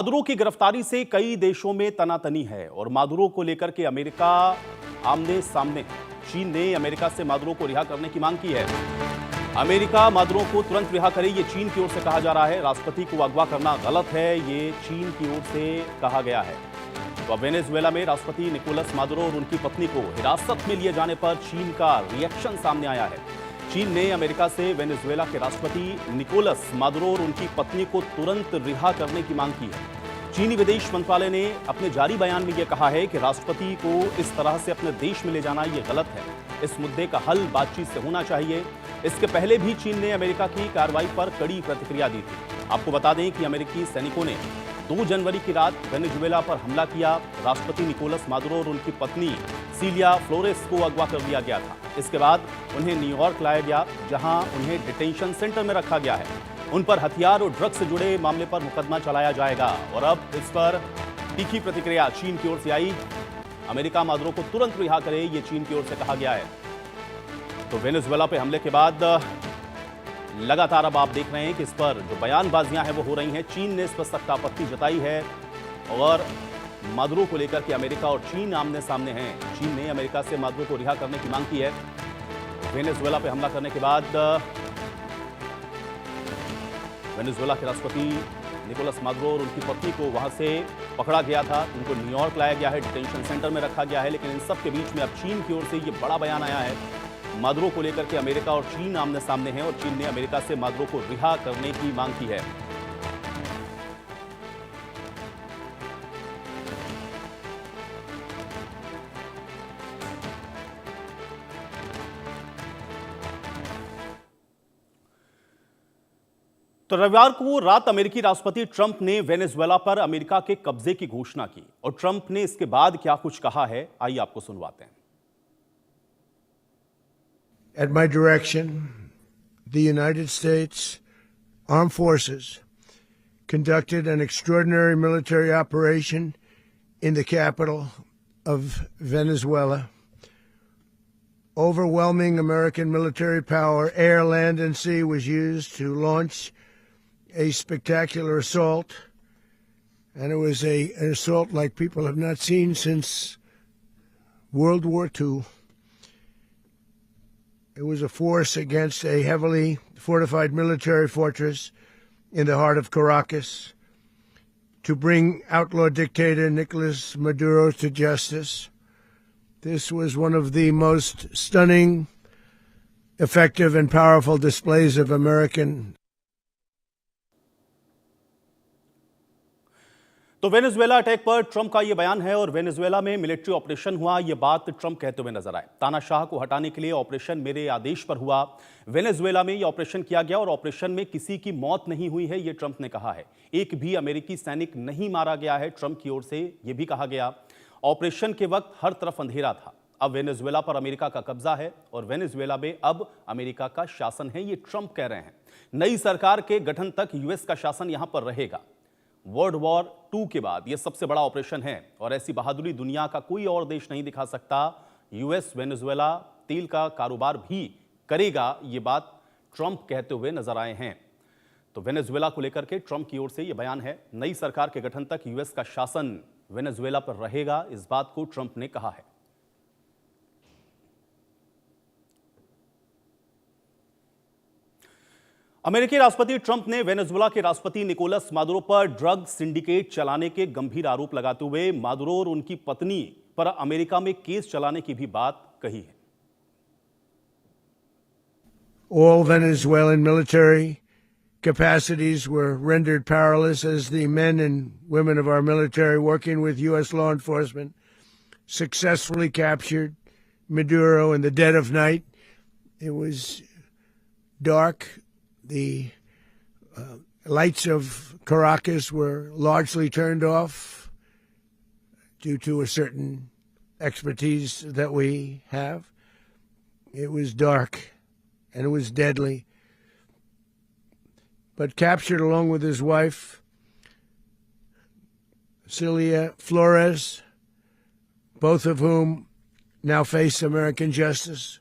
Maduro की गिरफ्तारी से कई देशों में तनातनी है और मादुरो को लेकर के अमेरिका आमने सामने है। चीन ने अमेरिका से मादुरो को रिहा करने की मांग की है। अमेरिका मादुरो को तुरंत रिहा करे, ये चीन की ओर से कहा जा रहा है। राष्ट्रपति को अगवा करना गलत है, ये चीन की ओर से कहा गया है। तो वेनेजुएला में राष्ट्रपति निकोलस मादुरो और उनकी पत्नी को हिरासत में लिए जाने पर चीन का रिएक्शन सामने आया है। चीन ने अमेरिका से वेनेजुएला के राष्ट्रपति निकोलस मादुरो और उनकी पत्नी को तुरंत रिहा करने की मांग की है। चीनी विदेश मंत्रालय ने अपने जारी बयान में यह कहा है कि राष्ट्रपति को इस तरह से अपने देश में ले जाना यह गलत है। इस मुद्दे का हल बातचीत से होना चाहिए। इसके पहले भी चीन ने अमेरिका की कार्रवाई पर कड़ी प्रतिक्रिया दी थी। आपको बता दें कि अमेरिकी सैनिकों ने 2 जनवरी की रात वेनेजुएला पर हमला किया। राष्ट्रपति निकोलस मादुरो और उनकी पत्नी सिलिया फ्लोरेस को अगवा कर लिया गया था। इसके बाद उन्हें न्यूयॉर्क लाया गया, जहां उन्हें डिटेंशन सेंटर में रखा गया है। उन पर हथियार और ड्रग्स से जुड़े मामले पर मुकदमा चलाया जाएगा। और अब इस पर तीखी प्रतिक्रिया चीन की ओर से आई। अमेरिका मादुरो को तुरंत रिहा करे, ये चीन की ओर से कहा गया है। तो वेनेजुएला पे हमले के बाद लगातार अब आप देख रहे हैं कि इस पर जो बयानबाजियां हैं वो हो रही हैं। चीन ने इस पर सख्त आपत्ति जताई है और मादुरो को लेकर के अमेरिका और चीन आमने सामने हैं। चीन ने अमेरिका से मादुरो को रिहा करने की मांग की है। वेनेजुएला पे हमला करने के बाद वेनेजुएला के राष्ट्रपति निकोलस मादुरो और उनकी पत्नी को वहां से पकड़ा गया था। उनको न्यूयॉर्क लाया गया है, डिटेंशन सेंटर में रखा गया है। लेकिन इन सब के बीच में अब चीन की ओर से ये बड़ा बयान आया है। मादुरो को लेकर के अमेरिका और चीन आमने सामने हैं और चीन ने अमेरिका से मादुरो को रिहा करने की मांग की है। तो रविवार को रात अमेरिकी राष्ट्रपति ट्रंप ने वेनेजुएला पर अमेरिका के कब्जे की घोषणा की और ट्रंप ने इसके बाद क्या कुछ कहा है, आइए आपको सुनवाते हैं। At my direction, the United States Armed Forces conducted an extraordinary military operation in the capital of Venezuela. Overwhelming American military power, air, land, and sea, was used to launch a spectacular assault, and it was an assault like people have not seen since World War II. It was a force against a heavily fortified military fortress in the heart of Caracas to bring outlaw dictator Nicolas Maduro to justice. This was one of the most stunning, effective, and powerful displays of American. तो Venezuela attack पर Trump का यह बयान है और Venezuela में military operation हुआ, यह बात ट्रंप कहते हुए नजर आए। तानाशाह को हटाने के लिए ऑपरेशन मेरे आदेश पर हुआ। वेनेजुएला में यह ऑपरेशन किया गया और ऑपरेशन में किसी की मौत नहीं हुई है, यह ट्रंप ने कहा है। एक भी अमेरिकी सैनिक नहीं मारा गया है, ट्रंप की ओर से यह भी कहा गया। ऑपरेशन के वक्त हर तरफ अंधेरा था। अब वेनेजुएला पर अमेरिका का कब्जा है और वेनेजुएला में अब अमेरिका का शासन है, ये ट्रंप कह रहे हैं। नई सरकार के गठन तक यूएस का शासन यहां पर रहेगा। वर्ल्ड वॉर 2 के बाद यह सबसे बड़ा ऑपरेशन है और ऐसी बहादुरी दुनिया का कोई और देश नहीं दिखा सकता। यूएस वेनेजुएला तेल का कारोबार भी करेगा, यह बात ट्रंप कहते हुए नजर आए हैं। तो वेनेजुएला को लेकर के ट्रंप की ओर से यह बयान है। नई सरकार के गठन तक यूएस का शासन वेनेजुएला पर रहेगा, इस बात को ट्रंप ने कहा है। अमेरिकी राष्ट्रपति ट्रंप ने वेनेजुएला के राष्ट्रपति निकोलस मादुरो पर ड्रग सिंडिकेट चलाने के गंभीर आरोप लगाते हुए मादुरो और उनकी पत्नी पर अमेरिका में केस चलाने की भी बात कही है। All Venezuelan military capacities were rendered powerless as the men and women of our military, working with U.S. law enforcement, successfully captured Maduro in the dead of night. It was dark. The lights of Caracas were largely turned off due to a certain expertise that we have. It was dark and it was deadly. But captured along with his wife, Cilia Flores, both of whom now face American justice.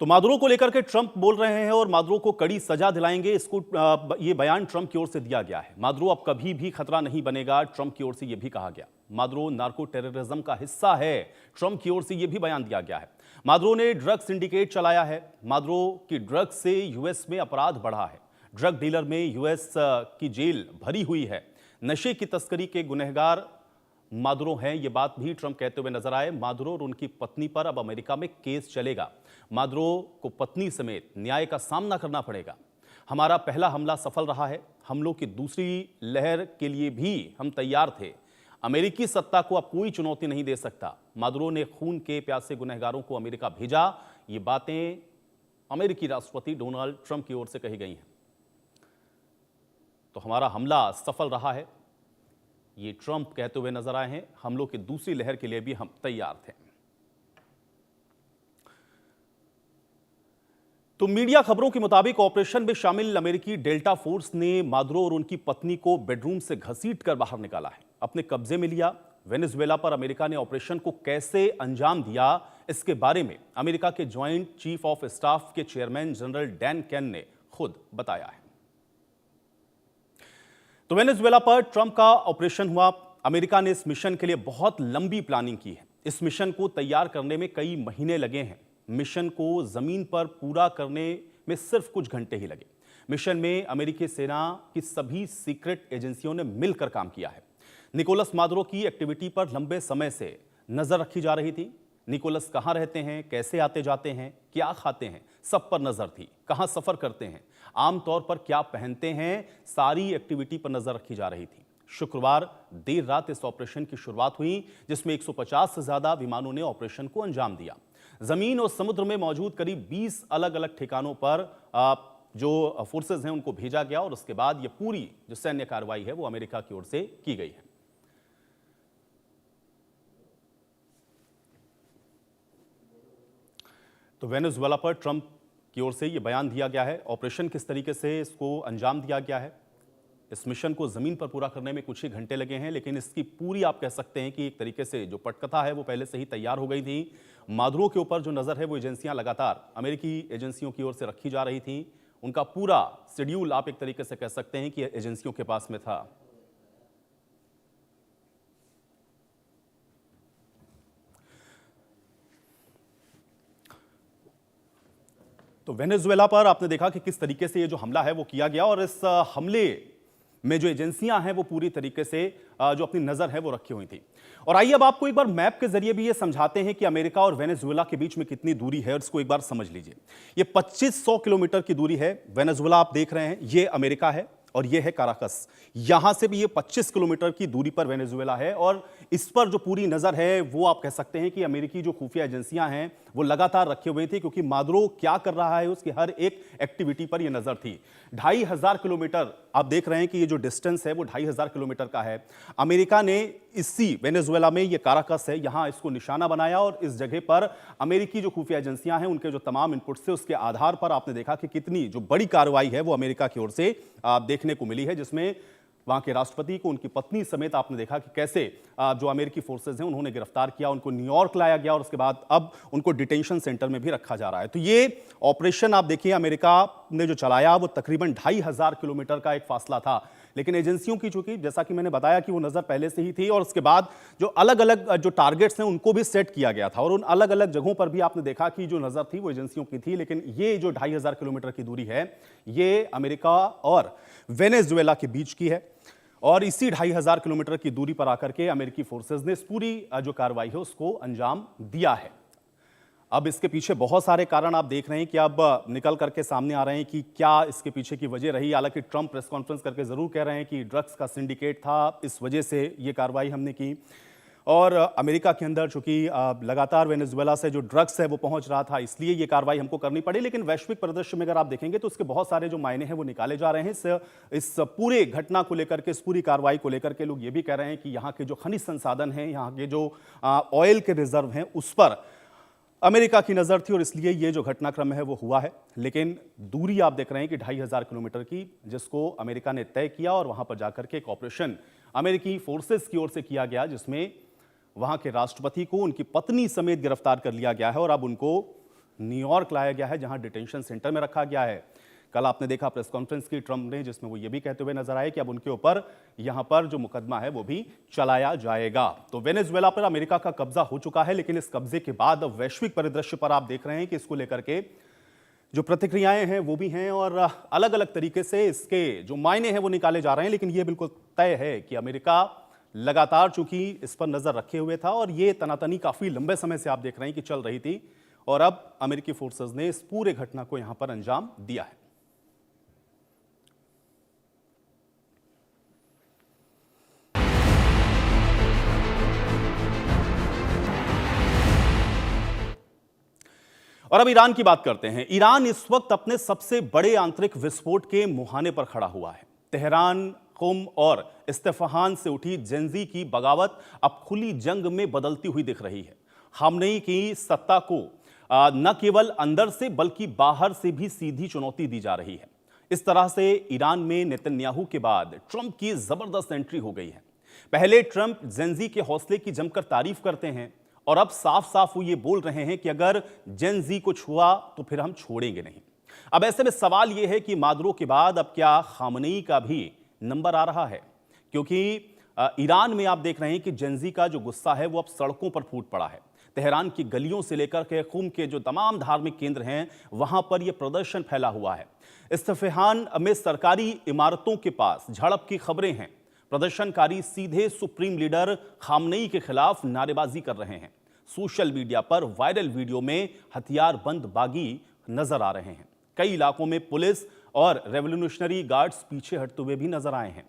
तो Maduro को लेकर के Trump बोल रहे हैं और Maduro को कड़ी सजा दिलाएंगे, इसको ये बयान ट्रंप की ओर से दिया गया है। मादुरो अब कभी भी खतरा नहीं बनेगा, ट्रंप की ओर से यह भी कहा गया। मादुरो नार्को टेररिज्म का हिस्सा है, ट्रंप की ओर से यह भी बयान दिया गया है। मादुरो ने ड्रग सिंडिकेट चलाया है। मादुरो की ड्रग से यूएस में अपराध बढ़ा है। ड्रग डीलर में यूएस की जेल भरी हुई है। नशे की तस्करी के गुनहगार मादुरो हैं, ये बात भी ट्रंप कहते हुए नजर आए। मादुरो और उनकी पत्नी पर अब अमेरिका में केस चलेगा। मादुरो को पत्नी समेत न्याय का सामना करना पड़ेगा। हमारा पहला हमला सफल रहा है, हमलों की दूसरी लहर के लिए भी हम तैयार थे। अमेरिकी सत्ता को अब कोई चुनौती नहीं दे सकता। मादुरो ने खून के प्यासे गुनहगारों को अमेरिका भेजा। ये बातें अमेरिकी राष्ट्रपति डोनाल्ड ट्रंप की ओर से कही गई हैं। तो हमारा हमला सफल रहा है, ये ट्रंप कहते हुए नजर आए हैं। हमलों की दूसरी लहर के लिए भी हम तैयार थे। तो मीडिया खबरों के मुताबिक ऑपरेशन में शामिल अमेरिकी डेल्टा फोर्स ने मादुरो और उनकी पत्नी को बेडरूम से घसीटकर बाहर निकाला है, अपने कब्जे में लिया। वेनेजुएला पर अमेरिका ने ऑपरेशन को कैसे अंजाम दिया, इसके बारे में अमेरिका के ज्वाइंट चीफ ऑफ स्टाफ के चेयरमैन जनरल डैन केन ने खुद बताया है। तो वेनेजुएला पर ट्रंप का ऑपरेशन हुआ। अमेरिका ने इस मिशन के लिए बहुत लंबी प्लानिंग की है। इस मिशन को तैयार करने में कई महीने लगे हैं। मिशन को जमीन पर पूरा करने में सिर्फ कुछ घंटे ही लगे। मिशन में अमेरिकी सेना की सभी सीक्रेट एजेंसियों ने मिलकर काम किया है। निकोलस मादुरो की एक्टिविटी पर लंबे समय से नजर रखी जा रही थी। निकोलस कहां रहते हैं, कैसे आते जाते हैं, क्या खाते हैं, सब पर नजर थी। कहां सफर करते हैं, आमतौर पर क्या पहनते हैं, सारी एक्टिविटी पर नजर रखी जा रही थी। शुक्रवार देर रात इस ऑपरेशन की शुरुआत हुई, जिसमें 150 से ज्यादा विमानों ने ऑपरेशन को अंजाम दिया। जमीन और समुद्र में मौजूद करीब 20 अलग अलग ठिकानों पर जो फोर्सेज हैं उनको भेजा गया और उसके बाद ये पूरी जो सैन्य कार्रवाई है वो अमेरिका की ओर से की गई है। तो वेनेजुएला पर ट्रंप की ओर से यह बयान दिया गया है। ऑपरेशन किस तरीके से इसको अंजाम दिया गया है, इस मिशन को जमीन पर पूरा करने में कुछ ही घंटे लगे हैं, लेकिन इसकी पूरी आप कह सकते हैं कि एक तरीके से जो पटकथा है वो पहले से ही तैयार हो गई थी। मादुरो के ऊपर जो नजर है वो एजेंसियां लगातार अमेरिकी एजेंसियों की ओर से रखी जा रही थी। उनका पूरा शेड्यूल आप एक तरीके से कह सकते हैं कि एजेंसियों के पास में था। तो वेनेजुएला पर आपने देखा कि किस तरीके से ये जो हमला है वो किया गया और इस हमले में जो एजेंसियां हैं वो पूरी तरीके से जो अपनी नजर है वो रखी हुई थी। और आइए अब आपको एक बार मैप के जरिए भी ये समझाते हैं कि अमेरिका और वेनेजुएला के बीच में कितनी दूरी है और इसको एक बार समझ लीजिए। ये 2500 किलोमीटर की दूरी है। वेनेजुएला आप देख रहे हैं, ये अमेरिका है और ये है काराकस। यहां से भी ये 25 किलोमीटर की दूरी पर वेनेजुएला है और इस पर जो पूरी नजर है वो आप कह सकते हैं कि अमेरिकी जो खुफिया एजेंसियां हैं वो लगातार रखे हुए थे, क्योंकि मादुरो क्या कर रहा है उसकी हर एक एक्टिविटी पर ये नजर थी। 2500 किलोमीटर आप देख रहे हैं कि ये जो डिस्टेंस है वो 2500 किलोमीटर का है। अमेरिका ने इसी वेनेजुएला में ये काराकस है, यहां इसको निशाना बनाया और इस जगह पर अमेरिकी जो खुफिया एजेंसियां हैं उनके जो तमाम इनपुट से उसके आधार पर आपने देखा कि कितनी जो बड़ी कार्रवाई है वो अमेरिका की ओर से देखने को मिली है, जिसमें वहां के राष्ट्रपति को, उनकी पत्नी समेत आपने देखा कि कैसे जो अमेरिकी फोर्सेज हैं उन्होंने गिरफ्तार किया, उनको न्यूयॉर्क लाया गया और उसके बाद अब उनको डिटेंशन सेंटर में भी रखा जा रहा है। तो ये ऑपरेशन आप देखिए अमेरिका ने जो चलाया वो तकरीबन 2500 किलोमीटर का एक फासला था, लेकिन एजेंसियों की चूंकि जैसा कि मैंने बताया कि वो नजर पहले से ही थी और उसके बाद जो अलग अलग जो टारगेट्स हैं उनको भी सेट किया गया था और उन अलग अलग जगहों पर भी आपने देखा कि जो नजर थी वो एजेंसियों की थी। लेकिन ये जो 2500 किलोमीटर की दूरी है ये अमेरिका और वेनेजुएला के बीच की है और इसी 2500 किलोमीटर की दूरी पर आकर के अमेरिकी फोर्सेज ने इस पूरी जो कार्रवाई है उसको अंजाम दिया है। अब इसके पीछे बहुत सारे कारण आप देख रहे हैं कि अब निकल करके सामने आ रहे हैं कि क्या इसके पीछे की वजह रही। हालांकि ट्रंप प्रेस कॉन्फ्रेंस करके जरूर कह रहे हैं कि ड्रग्स का सिंडिकेट था, इस वजह से ये कार्रवाई हमने की। और अमेरिका के अंदर चूंकि लगातार वेनेजुएला से जो ड्रग्स है वो पहुंच रहा था, इसलिए ये कार्रवाई हमको करनी पड़ी। लेकिन वैश्विक परिदृश्य में अगर आप देखेंगे तो उसके बहुत सारे जो मायने हैं वो निकाले जा रहे हैं। इस पूरे घटना को लेकर के, इस पूरी कार्रवाई को लेकर के लोग ये भी कह रहे हैं कि यहाँ के जो खनिज संसाधन हैं, यहाँ के जो ऑयल के रिजर्व हैं उस पर अमेरिका की नजर थी और इसलिए ये जो घटनाक्रम है वो हुआ है। लेकिन दूरी आप देख रहे हैं कि 2500 किलोमीटर की, जिसको अमेरिका ने तय किया और वहां पर जाकर के एक ऑपरेशन अमेरिकी फोर्सेस की ओर से किया गया, जिसमें वहां के राष्ट्रपति को उनकी पत्नी समेत गिरफ्तार कर लिया गया है और अब उनको न्यूयॉर्क लाया गया है, जहां डिटेंशन सेंटर में रखा गया है। कल आपने देखा प्रेस कॉन्फ्रेंस की ट्रंप ने, जिसमें वो ये भी कहते हुए नजर आए कि अब उनके ऊपर यहां पर जो मुकदमा है वो भी चलाया जाएगा। तो वेनेजुएला पर अमेरिका का कब्जा हो चुका है, लेकिन इस कब्जे के बाद अब वैश्विक परिदृश्य पर आप देख रहे हैं कि इसको लेकर के जो प्रतिक्रियाएं हैं वो भी हैं और अलग अलग तरीके से इसके जो मायने हैं वो निकाले जा रहे हैं। लेकिन ये बिल्कुल तय है कि अमेरिका लगातार चूंकि इस पर नजर रखे हुए था और ये तनातनी काफी लंबे समय से आप देख रहे हैं कि चल रही थी, और अब अमेरिकी फोर्सेस ने इस पूरे घटना को यहां पर अंजाम दिया है। और अब ईरान की बात करते हैं। ईरान इस वक्त अपने सबसे बड़े आंतरिक विस्फोट के मुहाने पर खड़ा हुआ है। तेहरान, कुम और इस्तेफहान से उठी जेंजी की बगावत अब खुली जंग में बदलती हुई दिख रही है। खामनेई की सत्ता को न केवल अंदर से बल्कि बाहर से भी सीधी चुनौती दी जा रही है। इस तरह से ईरान में नेतन्याहू के बाद ट्रंप की जबरदस्त एंट्री हो गई है। पहले ट्रंप जेंजी के हौसले की जमकर तारीफ करते हैं और अब साफ साफ वो ये बोल रहे हैं कि अगर जेन जी को छुआ तो फिर हम छोड़ेंगे नहीं। अब ऐसे में सवाल यह है कि मादुरो के बाद अब क्या खामनेई का भी नंबर आ रहा है? क्योंकि ईरान में आप देख रहे हैं कि जेन जी का जो गुस्सा है वो अब सड़कों पर फूट पड़ा है। तेहरान की गलियों से लेकर के कुम के जो तमाम धार्मिक केंद्र हैं वहां पर यह प्रदर्शन फैला हुआ है। इस्तेफहान में सरकारी इमारतों के पास झड़प की खबरें हैं। प्रदर्शनकारी सीधे सुप्रीम लीडर खामनेई के खिलाफ नारेबाजी कर रहे हैं। सोशल मीडिया पर वायरल वीडियो में हथियारबंद बागी नजर आ रहे हैं। कई इलाकों में पुलिस और रेवोल्यूशनरी गार्ड्स पीछे हटते हुए भी नजर आए हैं।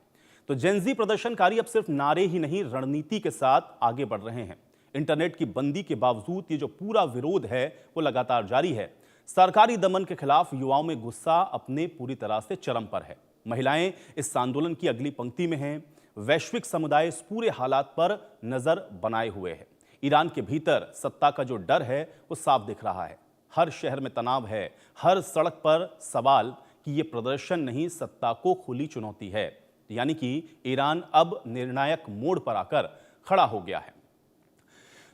तो जेंजी प्रदर्शनकारी अब सिर्फ नारे ही नहीं, रणनीति के साथ आगे बढ़ रहे हैं। इंटरनेट की बंदी के बावजूद ये जो पूरा विरोध है वो लगातार जारी है। सरकारी दमन के खिलाफ युवाओं में गुस्सा अपने पूरी तरह से चरम पर है। महिलाएं इस आंदोलन की अगली पंक्ति में हैं। वैश्विक समुदाय इस पूरे हालात पर नजर बनाए हुए है। ईरान के भीतर सत्ता का जो डर है वो साफ दिख रहा है। हर शहर में तनाव है, हर सड़क पर सवाल कि ये प्रदर्शन नहीं, सत्ता को खुली चुनौती है। यानी कि ईरान अब निर्णायक मोड़ पर आकर खड़ा हो गया है।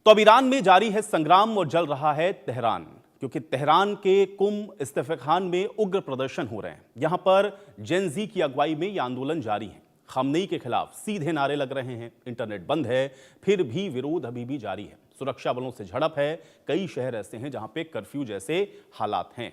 तो अब ईरान में जारी है संग्राम और जल रहा है तेहरान, क्योंकि तेहरान के कुम, इस्तेफखान में उग्र प्रदर्शन हो रहे हैं। यहां पर जेन जी की अगुवाई में यह आंदोलन जारी है। खामनेई के खिलाफ सीधे नारे लग रहे हैं। इंटरनेट बंद है, फिर भी विरोध अभी भी जारी है। सुरक्षा बलों से झड़प है। कई शहर ऐसे हैं जहां पे कर्फ्यू जैसे हालात हैं।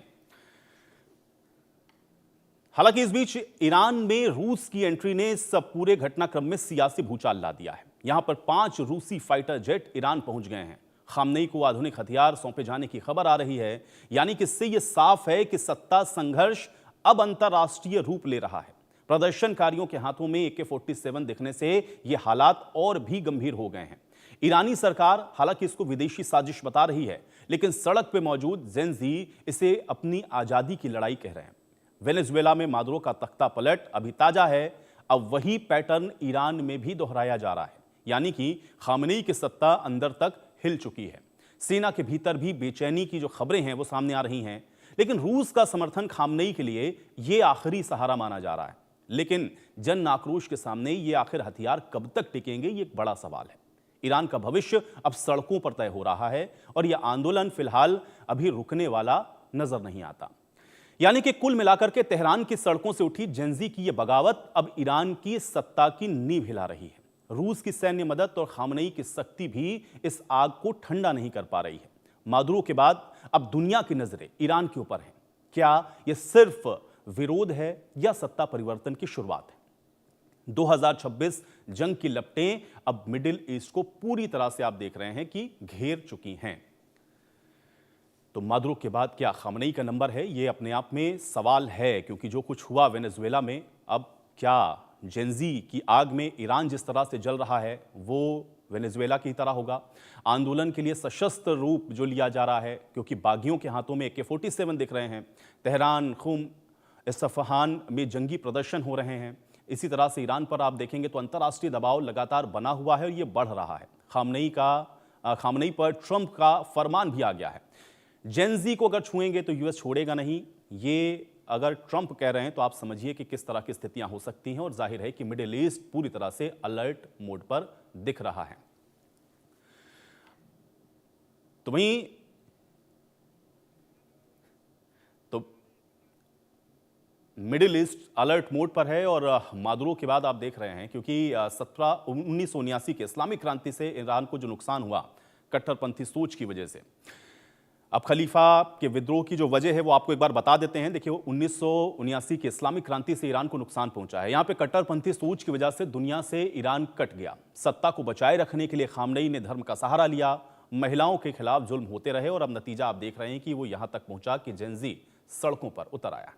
हालांकि इस बीच ईरान में रूस की एंट्री ने इस पूरे घटनाक्रम में सियासी भूचाल ला दिया है। यहां पर 5 रूसी फाइटर जेट ईरान पहुंच गए हैं। खामनेई को आधुनिक हथियार सौंपे जाने की खबर आ रही है। यानी कि इससे यह साफ है कि सत्ता संघर्ष अब अंतरराष्ट्रीय रूप ले रहा है। प्रदर्शनकारियों के हाथों में AK-47 दिखने से ये हालात और भी गंभीर हो गए हैं। ईरानी सरकार हालांकि इसको विदेशी साजिश बता रही है, लेकिन सड़क पे मौजूद जेन जी इसे अपनी आजादी की लड़ाई कह रहे हैं। वेनेजुएला में मादुरो का तख्ता पलट अभी ताजा है। अब वही पैटर्न ईरान में भी दोहराया जा रहा है। यानी कि खामनेई की सत्ता अंदर तक हिल चुकी है। सेना के भीतर भी बेचैनी की जो खबरें हैं वो सामने आ रही हैं। लेकिन रूस का समर्थन खामनेई के लिए ये आखिरी सहारा माना जा रहा है। लेकिन जन आक्रोश के सामने ये आखिर हथियार कब तक टिकेंगे, ये एक बड़ा सवाल है। ईरान का भविष्य अब सड़कों पर तय हो रहा है और यह आंदोलन फिलहाल अभी रुकने वाला नजर नहीं आता। यानी कि कुल मिलाकर के तेहरान की सड़कों से उठी जेंजी की यह बगावत अब ईरान की सत्ता की नींव हिला रही है। रूस की सैन्य मदद और खामनेई की सख्ती भी इस आग को ठंडा नहीं कर पा रही है। मादुरो के बाद अब दुनिया की नजरें ईरान के ऊपर हैं। क्या यह सिर्फ विरोध है या सत्ता परिवर्तन की शुरुआत है? 2026 जंग की लपटें अब मिडिल ईस्ट को पूरी तरह से आप देख रहे हैं कि घेर चुकी हैं। तो मादुरो के बाद क्या खामनेई का नंबर है? यह अपने आप में सवाल है, क्योंकि जो कुछ हुआ वेनेजुएला में, अब क्या जेंजी की आग में ईरान जिस तरह से जल रहा है वो वेनेजुएला की तरह होगा? आंदोलन के लिए सशस्त्र रूप जो लिया जा रहा है, क्योंकि बागियों के हाथों में AK-47 दिख रहे हैं। तेहरान, खुम, इस्फहान में जंगी प्रदर्शन हो रहे हैं। इसी तरह से ईरान पर आप देखेंगे तो अंतर्राष्ट्रीय दबाव लगातार बना हुआ है और ये बढ़ रहा है। खामनेई पर ट्रंप का फरमान भी आ गया है। जेन जी को अगर छुएंगे तो यूएस छोड़ेगा नहीं, ये अगर ट्रंप कह रहे हैं तो आप समझिए कि किस तरह की स्थितियां हो सकती हैं। और जाहिर है कि मिडिल ईस्ट पूरी तरह से अलर्ट मोड पर दिख रहा है। तो वहीं मिडिल ईस्ट अलर्ट मोड पर है और मादुरो के बाद आप देख रहे हैं क्योंकि 1979 के इस्लामिक क्रांति से ईरान को जो नुकसान हुआ कट्टरपंथी सोच की वजह से, अब खलीफा के विद्रोह की जो वजह है वो आपको एक बार बता देते हैं। देखिए 1979 की इस्लामिक क्रांति से ईरान को नुकसान पहुंचा है। यहां पे कट्टरपंथी सोच की वजह से दुनिया से ईरान कट गया। सत्ता को बचाए रखने के लिए खामनेई ने धर्म का सहारा लिया, महिलाओं के खिलाफ जुल्म होते रहे और अब नतीजा आप देख रहे हैं कि वो यहां तक पहुंचा कि जेन ज़ी सड़कों पर उतर आया।